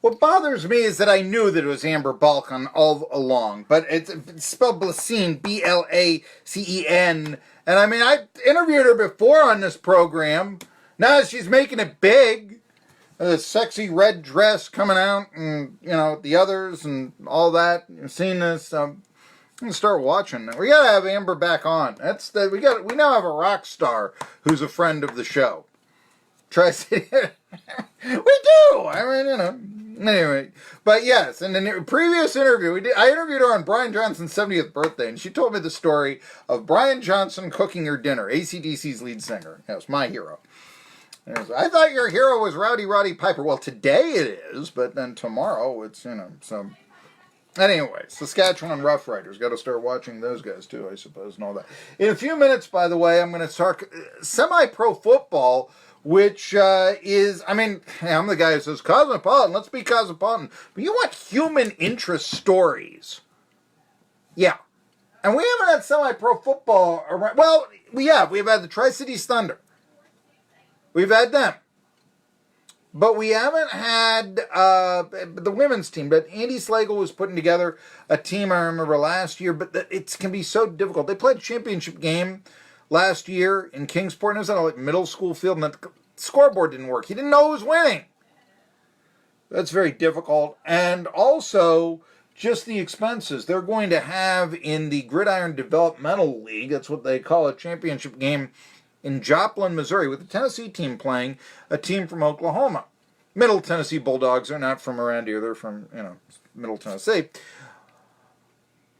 What bothers me is that I knew that it was Amber Balcaen all along, but it's spelled Balcaen, Blacen, and I mean, I interviewed her before on this program. Now she's making it big. The sexy red dress coming out, and the others and all that. You've seen this. I'm gonna start watching. We gotta have Amber back on. We now have a rock star who's a friend of the show. Tri-City. We do. I mean, Anyway, but yes, in the previous interview, I interviewed her on Brian Johnson's 70th birthday, and she told me the story of Brian Johnson cooking her dinner, AC/DC's lead singer. Yes, my hero. I thought your hero was Rowdy Roddy Piper. Well, today it is, but then tomorrow it's, so... Anyway, Saskatchewan Rough Riders. Got to start watching those guys too, I suppose, and all that. In a few minutes, by the way, I'm going to start semi-pro football, which is, I mean, I'm the guy who says, cosmopolitan, let's be cosmopolitan. But you want human interest stories. Yeah. And we haven't had semi-pro football around. Well, we have. We've had the Tri-Cities Thunder. We've had them. But we haven't had the women's team. But Andy Slagle was putting together a team, I remember, last year. But it can be so difficult. They played a championship game last year in Kingsport. And it was on a middle school field. And the scoreboard didn't work. He didn't know who was winning. That's very difficult. And also, just the expenses. They're going to have in the Gridiron Developmental League, that's what they call a championship game, in Joplin, Missouri, with the Tennessee team playing a team from Oklahoma. Middle Tennessee Bulldogs are not from around here. They're from, Middle Tennessee.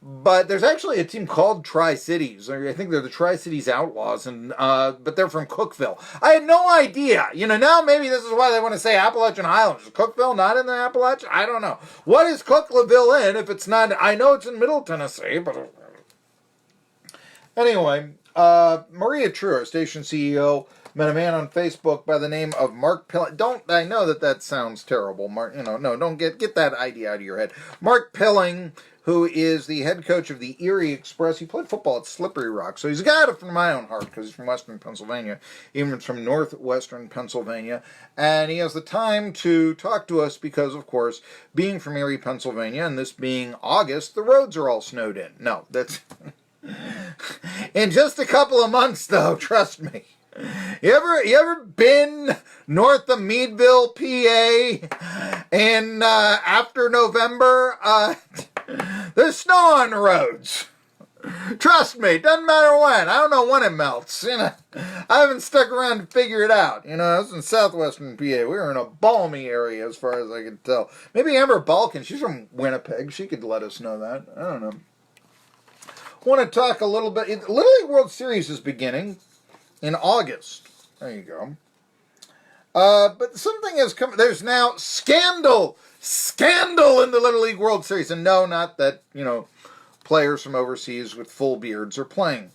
But there's actually a team called Tri-Cities. I think they're the Tri-Cities Outlaws, but they're from Cookeville. I had no idea. Now maybe this is why they want to say Appalachian Highlands. Is Cookeville not in the Appalachian? I don't know. What is Cookeville in if it's not? I know it's in Middle Tennessee, but... Anyway... Maria True, our station CEO, met a man on Facebook by the name of Mark Pilling. I know that sounds terrible. Mark, don't get that idea out of your head. Mark Pilling, who is the head coach of the Erie Express. He played football at Slippery Rock, so he's a guy from my own heart because he's from Western Pennsylvania, even from northwestern Pennsylvania, and he has the time to talk to us because, of course, being from Erie, Pennsylvania, and this being August, the roads are all snowed in. No, that's... In just a couple of months, though, trust me. You ever been north of Meadville, PA, and after November, there's snow on the roads. Trust me, doesn't matter when. I don't know when it melts. I haven't stuck around to figure it out. I was in southwestern PA. We were in a balmy area as far as I could tell. Maybe Amber Balcaen, she's from Winnipeg. She could let us know that. I don't know. Want to talk a little bit. Little League World Series is beginning in August. There you go. But something has come. There's now scandal in the Little League World Series, and no, not that players from overseas with full beards are playing,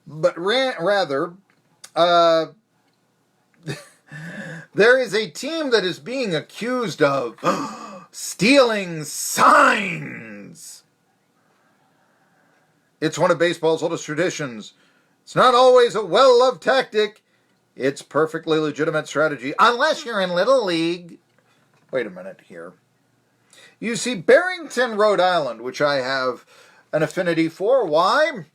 but rather, there is a team that is being accused of stealing signs. It's one of baseball's oldest traditions. It's not always a well-loved tactic. It's perfectly legitimate strategy, unless you're in Little League. Wait a minute here. You see, Barrington, Rhode Island, which I have an affinity for. Why?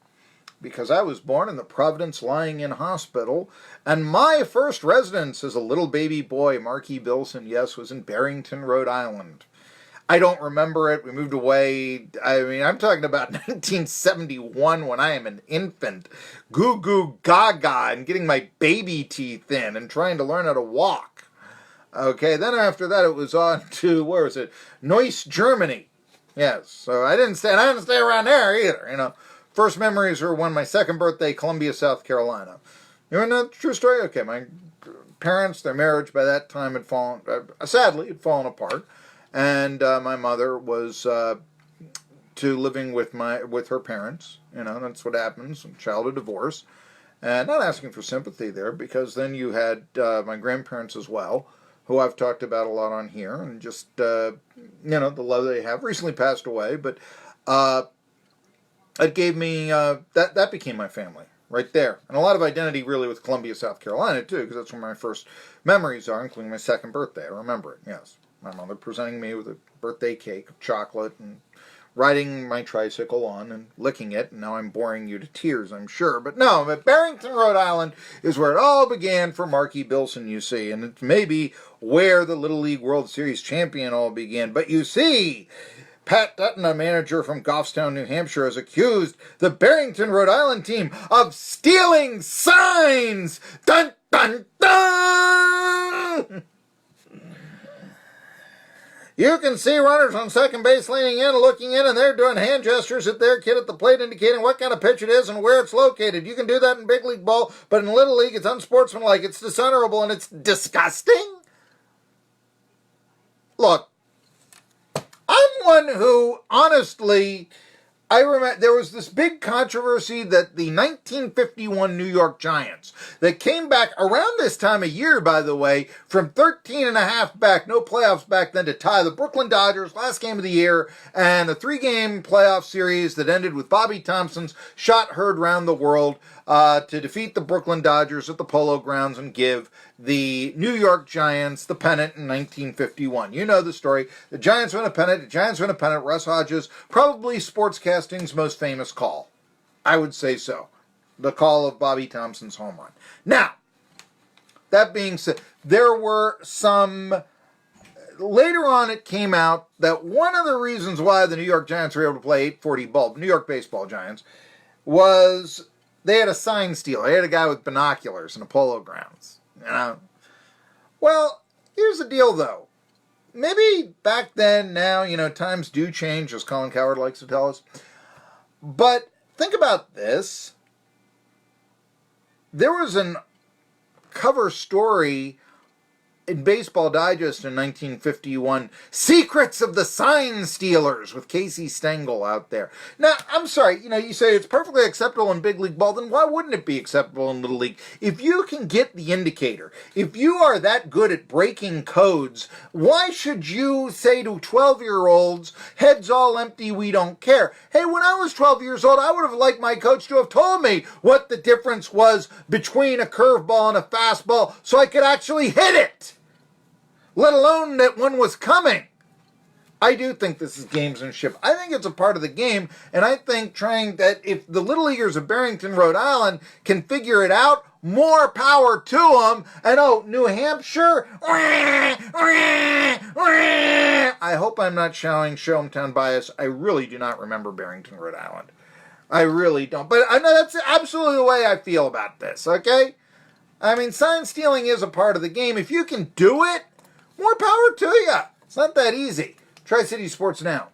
Because I was born in the Providence Lying In Hospital, and my first residence as a little baby boy, Marky Billson, yes, was in Barrington, Rhode Island. I don't remember it. We moved away. I mean, I'm talking about 1971 when I am an infant, goo goo gaga and getting my baby teeth in and trying to learn how to walk. Okay, then after that it was on to, where was it? Neuss, Germany. Yes, so I didn't stay around there either, First memories were my second birthday, Columbia, South Carolina. You know that true story? Okay, my parents, their marriage by that time had sadly, had fallen apart. And my mother was living with her parents. That's what happens, childhood divorce. And not asking for sympathy there, because then you had my grandparents as well, who I've talked about a lot on here, and just, the love they have. Recently passed away, but it gave me, that became my family, right there. And a lot of identity really with Columbia, South Carolina, too, because that's where my first memories are, including my second birthday. I remember it, yes. My mother presenting me with a birthday cake of chocolate and riding my tricycle on and licking it. And now I'm boring you to tears, I'm sure. But no, but Barrington, Rhode Island is where it all began for Marky Billson, you see. And it's maybe where the Little League World Series champion all began. But you see, Pat Dutton, a manager from Goffstown, New Hampshire, has accused the Barrington, Rhode Island team of stealing signs. Dun, dun, dun! You can see runners on second base leaning in and looking in, and they're doing hand gestures at their kid at the plate, indicating what kind of pitch it is and where it's located. You can do that in big league ball, but in Little League, it's unsportsmanlike, it's dishonorable, and it's disgusting. Look, I'm one who, honestly, I remember there was this big controversy that the 1951 New York Giants, that came back around this time of year, by the way, from 13 and a half back, no playoffs back then, to tie the Brooklyn Dodgers, last game of the year, and a 3-game playoff series that ended with Bobby Thompson's shot heard round the world to defeat the Brooklyn Dodgers at the Polo Grounds and give the New York Giants the pennant in 1951. You know the story. The Giants win a pennant. Russ Hodges, probably sportscasting's most famous call. I would say so. The call of Bobby Thompson's home run. Now, that being said, there were some... Later on, it came out that one of the reasons why the New York Giants were able to play 840 ball, New York baseball Giants, was they had a sign steal. They had a guy with binoculars in the Polo Grounds. Well, here's the deal, though. Maybe back then, now, times do change, as Colin Cowherd likes to tell us. But think about this. There was a cover story in Baseball Digest in 1951, Secrets of the Sign Stealers, with Casey Stengel out there. Now, I'm sorry, you say it's perfectly acceptable in big league ball, then why wouldn't it be acceptable in little league? If you can get the indicator, if you are that good at breaking codes, why should you say to 12-year-olds, heads all empty, we don't care? Hey, when I was 12 years old, I would have liked my coach to have told me what the difference was between a curveball and a fastball so I could actually hit it, let alone that one was coming. I do think this is gamesmanship. I think it's a part of the game, and I think trying that if the Little Leaguers of Barrington, Rhode Island can figure it out, more power to them. And New Hampshire, I hope I'm not showing Showtown bias. I really do not remember Barrington, Rhode Island. I really don't. But I know that's absolutely the way I feel about this, okay? I mean, sign stealing is a part of the game. If you can do it, more power to you. It's not that easy. Tri-City Sports Now.